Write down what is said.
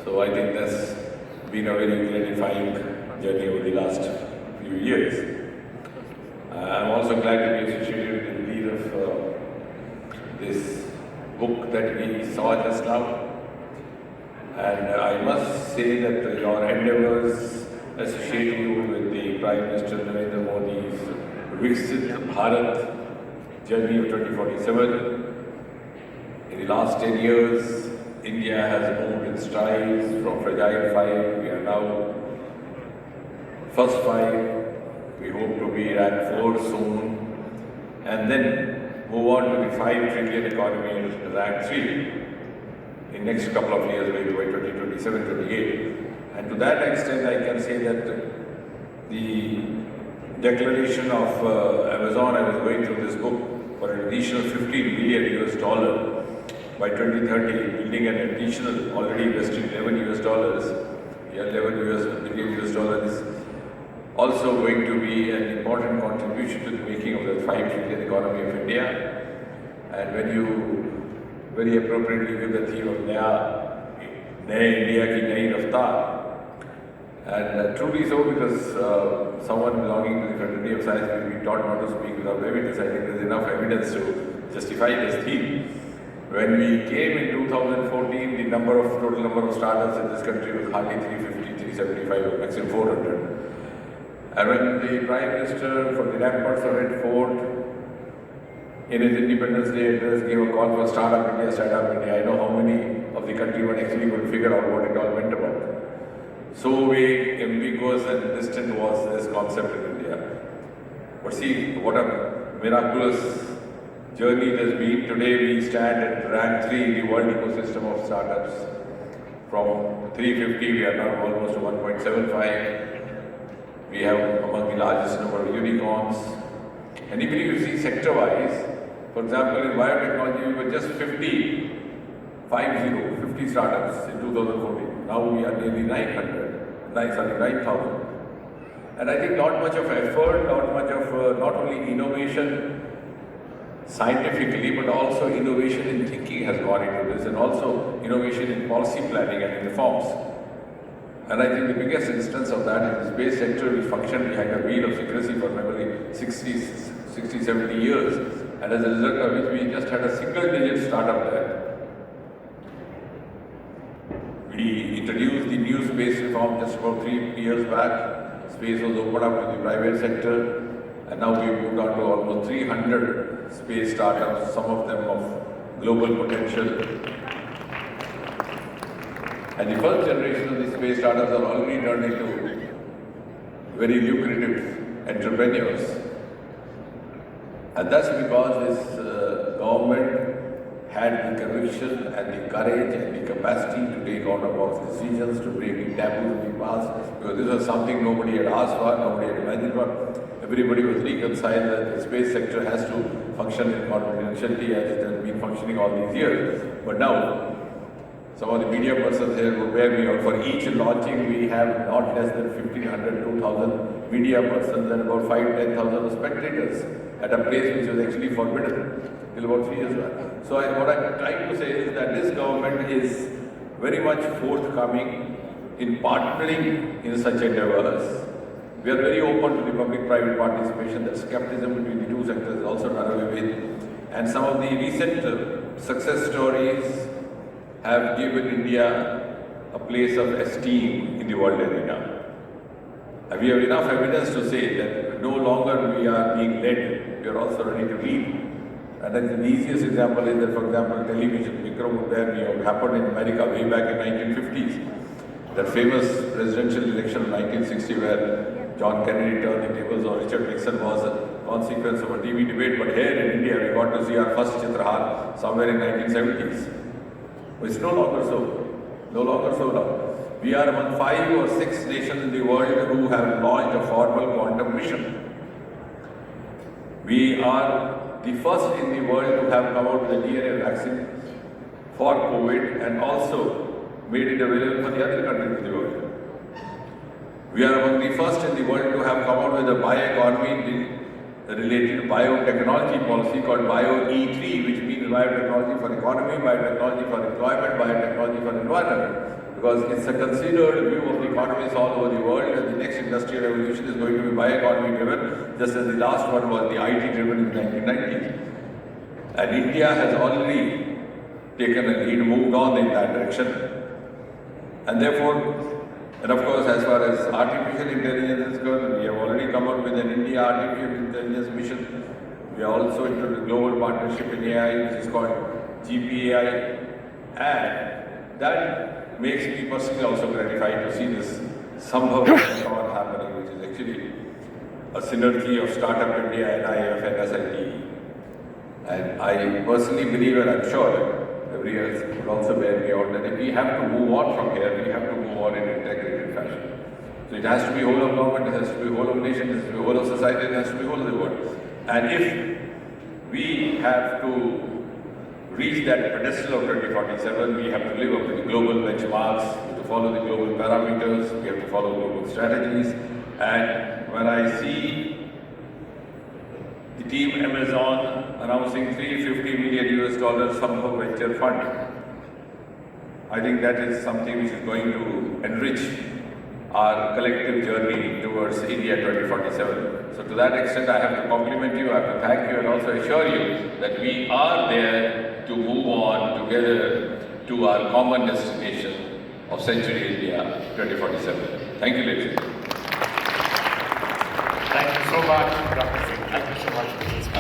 So I think that's been a very gratifying journey over the last few years. I'm also glad to be associated with the lead of this book that we saw just now. And I must say that your endeavors associate you with the Prime Minister Narendra Modi's Viksit Bharat journey of 2047. In the last 10 years, India has moved in strides from fragile 5. We are now first 5. We hope to be rank 4 soon. And then move on to the 5 trillion economy rank 3 in next couple of years, maybe by 2027, 28. And to that extent, I can say that the declaration of Amazon, I was going through this book, for an additional $15 billion US by 2030, building an additional already invested $11 billion US is also going to be an important contribution to the making of the 5 trillion economy of India. And when you very appropriately give the theme of Naya India ki Nayi Raftar, and truly so, because someone belonging to the fraternity of science will be taught not to speak without evidence. I think there is enough evidence to justify this theme. When we came in 2014, the total number of startups in this country was hardly 350, 375, or maximum 400. And when the Prime Minister from the ramparts of Red Fort in his Independence Day address gave a call for StartUp India, I know how many of the countrymen actually could figure out what it all meant about. So vague, ambiguous and distant was this concept in India. But see, what a miraculous journey it has been. Today we stand at rank 3 in the world ecosystem of startups. From 350, we are now almost to 1.75. We have among the largest number of unicorns. And even if you see sector-wise, for example, in biotechnology, we were just 50 startups in 2014. Now we are nearly 9,000. And I think not much of effort, not much of not only innovation scientifically, but also innovation in thinking has gone into this, and also innovation in policy planning and in reforms. And I think the biggest instance of that is the space sector, which functioned behind a wheel of secrecy for nearly 60, 70 years. And as a result of which we just had a single-digit startup there. We introduced the new space reform just about 3 years back. Space was opened up to the private sector, and now we've moved on to almost 300 space startups, some of them of global potential. And the first generation of the space startups are already turned into very lucrative entrepreneurs. And that's because this government had the conviction and the courage and the capacity to take out-of-box decisions, to break the taboos of the past, because this was something nobody had asked for, nobody had imagined for. Everybody was reconciled that the space sector has to function in confidentiality as it has been functioning all these years. But now, some of the media persons here will bear me out. For each launching, we have not less than 1,500, 2,000 media persons and about 5,000-10,000 spectators at a place which was actually forbidden till about 3 years back. So what I'm trying to say is that this government is very much forthcoming in partnering in such endeavors. We are very open to the public-private participation. That skepticism between the two sectors is also done away with. And some of the recent success stories have given India a place of esteem in the world arena. And we have enough evidence to say that no longer we are being led, we are also ready to lead. And then the easiest example is that, for example, television, Vikram would bear me out, happened in America way back in 1950s. That famous presidential election of 1960 where John Kennedy turned the tables on Richard Nixon was a consequence of a TV debate. But here in India, we got to see our first Chitrahar somewhere in 1970s. It's no longer so. No longer so now. We are among 5 or 6 nations in the world who have launched a formal quantum mission. We are the first in the world to have come out with a DNA vaccine for COVID and also made it available for the other countries in the world. We are among the first in the world to have come out with a bioeconomy related biotechnology policy called Bio-E3, which means biotechnology for economy, biotechnology for employment, biotechnology for environment. because it's a considered view of the economies all over the world, and the next industrial revolution is going to be by-economy driven, just as the last one was the IT driven in the 1990s. And India has already taken a lead, moved on in that direction. And therefore, and of course, as far as artificial intelligence is concerned, we have already come up with an India Artificial Intelligence Mission. We are also into the global partnership in AI, which is called GPAI. And that makes me personally also gratified to see this SAMBhav happening, which is actually a synergy of StartUp India and IF and SIT. And I personally believe, and I'm sure that every year would also bear me out, that if we have to move on from here, we have to move on in an integrated fashion. So it has to be whole of government, it has to be whole of nation, it has to be whole of society, it has to be whole of the world. And if we have to reach that pedestal of 2047, we have to live up to the global benchmarks, we have to follow the global parameters, we have to follow global strategies. And when I see the team Amazon announcing $350 million SAMBhav venture fund, I think that is something which is going to enrich our collective journey towards India 2047. So to that extent, I have to compliment you, I have to thank you, and also assure you that we are there to move on together to our common destination of Century India 2047. Thank you, ladies and gentlemen. Thank you so much, Dr. Singh. Thank you so much for this.